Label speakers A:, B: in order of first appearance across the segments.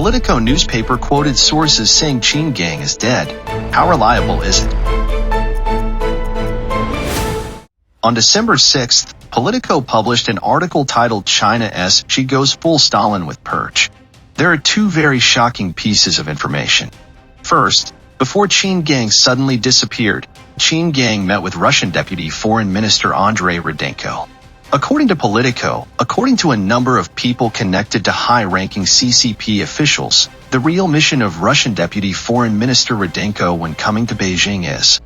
A: Politico newspaper quoted sources saying Qin Gang is dead. How reliable is it? On December 6th, Politico published an article titled China's She Goes Full Stalin with Purge. There are two very shocking pieces of information. First, before Qin Gang suddenly disappeared, Qin Gang met with Russian Deputy Foreign Minister Andrei Rudenko. According to Politico, according to a number of people connected to high-ranking CCP officials, the real mission of Russian Deputy Foreign Minister Rudenko when coming to Beijing is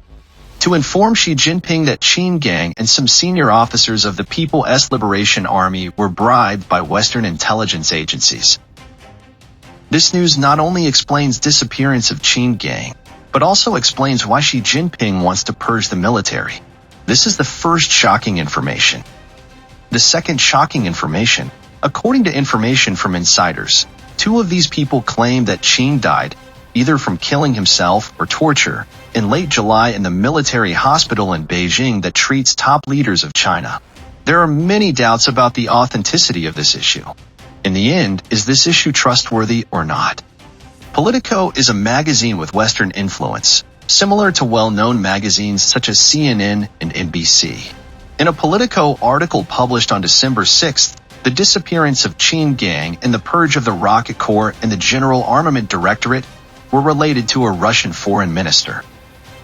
A: to inform Xi Jinping that Qin Gang and some senior officers of the People's Liberation Army were bribed by Western intelligence agencies. This news not only explains disappearance of Qin Gang, but also explains why Xi Jinping wants to purge the military. This is the first shocking information. The second shocking information, according to information from insiders, two of these people claim that Qin died, either from killing himself or torture, in late July in the military hospital in Beijing that treats top leaders of China. There are many doubts about the authenticity of this issue. In the end, is this issue trustworthy or not? Politico is a magazine with Western influence, similar to well-known magazines such as CNN and NBC. In a Politico article published on December 6th, the disappearance of Qin Gang and the purge of the Rocket Corps and the General Armament Directorate were related to a Russian foreign minister.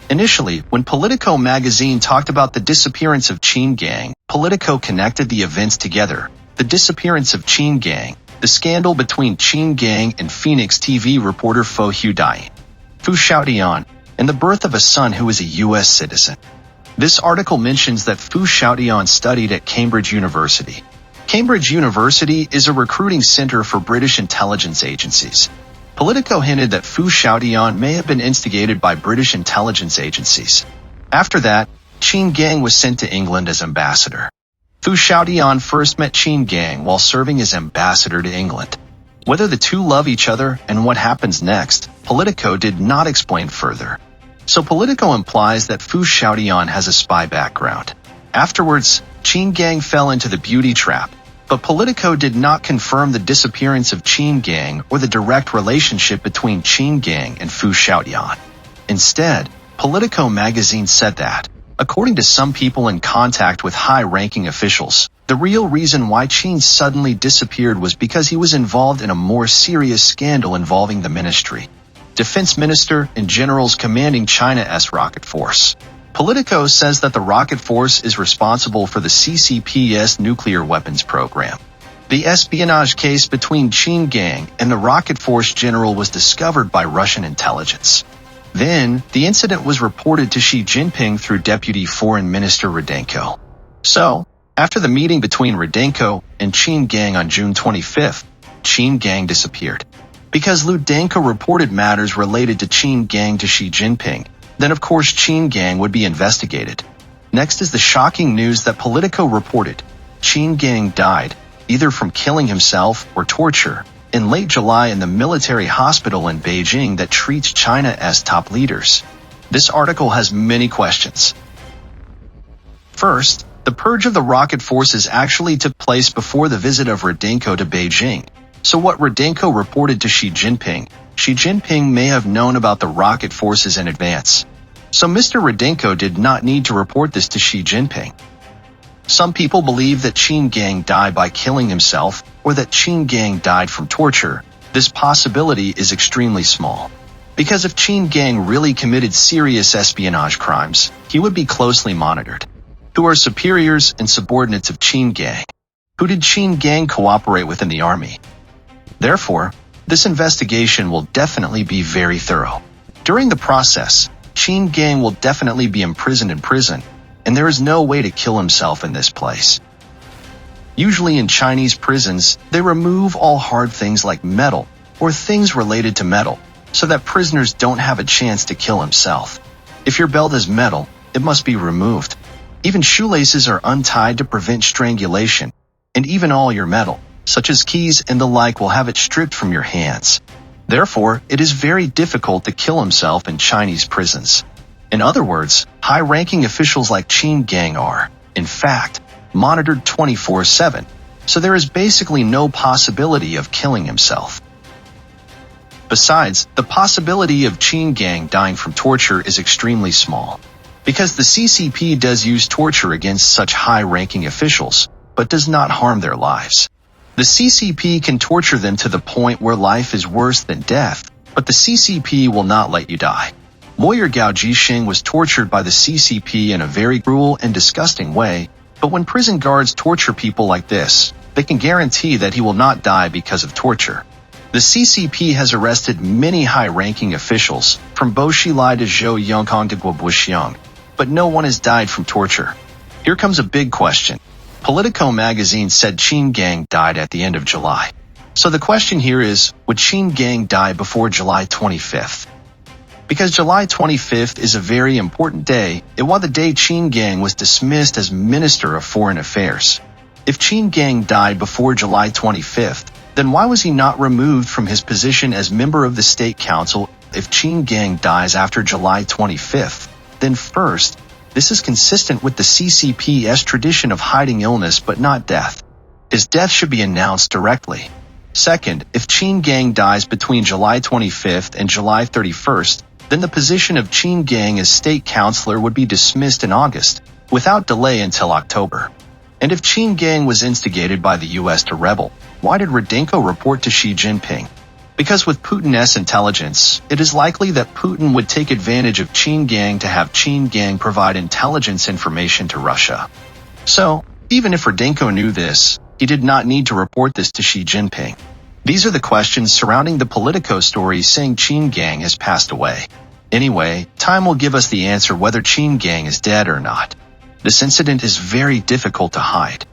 A: Initially, when Politico magazine talked about the disappearance of Qin Gang, Politico connected the events together. The disappearance of Qin Gang, the scandal between Qin Gang and Phoenix TV reporter Fu Xiaodian, and the birth of a son who is a U.S. citizen. This article mentions that Fu Xiaodian studied at Cambridge University. Cambridge University is a recruiting center for British intelligence agencies. Politico hinted that Fu Xiaodian may have been instigated by British intelligence agencies. After that, Qin Gang was sent to England as ambassador. Fu Xiaodian first met Qin Gang while serving as ambassador to England. Whether the two love each other and what happens next, Politico did not explain further. So Politico implies that Fu Xiaodian has a spy background. Afterwards, Qin Gang fell into the beauty trap, but Politico did not confirm the disappearance of Qin Gang or the direct relationship between Qin Gang and Fu Xiaodian. Instead, Politico magazine said that, according to some people in contact with high-ranking officials, the real reason why Qin suddenly disappeared was because he was involved in a more serious scandal involving the ministry, defense minister, and generals commanding China's rocket force. Politico says that the rocket force is responsible for the CCP's nuclear weapons program. The espionage case between Qin Gang and the rocket force general was discovered by Russian intelligence. Then, the incident was reported to Xi Jinping through Deputy Foreign Minister Rudenko. So, after the meeting between Rudenko and Qin Gang on June 25th, Qin Gang disappeared. Because Rudenko reported matters related to Qin Gang to Xi Jinping, then of course Qin Gang would be investigated. Next is the shocking news that Politico reported. Qin Gang died, either from killing himself or torture, in late July in the military hospital in Beijing that treats China's top leaders. This article has many questions. First, the purge of the rocket forces actually took place before the visit of Rudenko to Beijing. So what Rudenko reported to Xi Jinping may have known about the rocket forces in advance. So Mr. Rudenko did not need to report this to Xi Jinping. Some people believe that Qin Gang died by killing himself or that Qin Gang died from torture. This possibility is extremely small. Because if Qin Gang really committed serious espionage crimes, he would be closely monitored. Who are superiors and subordinates of Qin Gang? Who did Qin Gang cooperate with in the army? Therefore, this investigation will definitely be very thorough. During the process, Qin Gang will definitely be imprisoned in prison, and there is no way to kill himself in this place. Usually in Chinese prisons, they remove all hard things like metal or things related to metal, so that prisoners don't have a chance to kill himself. If your belt is metal, it must be removed. Even shoelaces are untied to prevent strangulation, and even all your metal, such as keys and the like, will have it stripped from your hands. Therefore, it is very difficult to kill himself in Chinese prisons. In other words, high-ranking officials like Qin Gang are, in fact, monitored 24/7, so there is basically no possibility of killing himself. Besides, the possibility of Qin Gang dying from torture is extremely small, because the CCP does use torture against such high-ranking officials, but does not harm their lives. The CCP can torture them to the point where life is worse than death, but the CCP will not let you die. Lawyer Gao Jixing was tortured by the CCP in a very cruel and disgusting way, but when prison guards torture people like this, they can guarantee that he will not die because of torture. The CCP has arrested many high-ranking officials, from Bo Xilai to Zhou Yongkong to Guo Buxiang, but no one has died from torture. Here comes a big question. Politico magazine said Qin Gang died at the end of July. So the question here is, would Qin Gang die before July 25th? Because July 25th is a very important day, it was the day Qin Gang was dismissed as Minister of Foreign Affairs. If Qin Gang died before July 25th, then why was he not removed from his position as member of the State Council? If Qin Gang dies after July 25th, then first, this is consistent with the CCP's tradition of hiding illness but not death. His death should be announced directly. Second, if Qin Gang dies between July 25th and July 31st, then the position of Qin Gang as state councillor would be dismissed in August, without delay until October. And if Qin Gang was instigated by the US to rebel, why did Rudenko report to Xi Jinping? Because with Putin's intelligence, it is likely that Putin would take advantage of Qin Gang to have Qin Gang provide intelligence information to Russia. So, even if Rudenko knew this, he did not need to report this to Xi Jinping. These are the questions surrounding the Politico story saying Qin Gang has passed away. Anyway, time will give us the answer whether Qin Gang is dead or not. This incident is very difficult to hide.